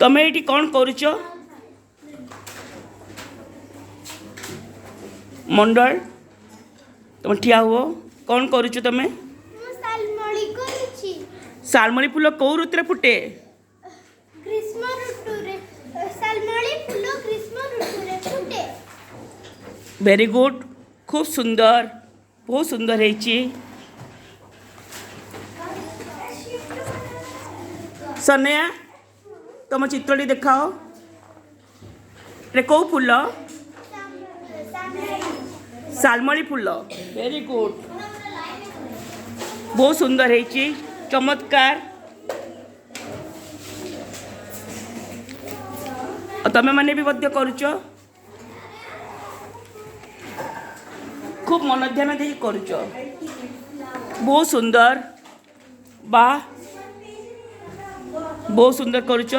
तमे ये कौन करुच मंडल तुम ठिया हुओ कौन करुच तमे सालमली फूल कौ ऋतु फुटे ग्रीष्म ऋतु रे सालमली फूल ग्रीष्म ऋतु रे फुटे। वेरी गुड खूब सुंदर बहुत सुंदर है सनया तुम चित्रटी देखाओ रे कौ फूल सालमली फूल वेरी गुड बहुत सुंदर है चमत्कार तमें मैंने भी मध्य करुच खूब मन ध्यान दे करुच बहुत सुंदर बा बहुत सुंदर करुच।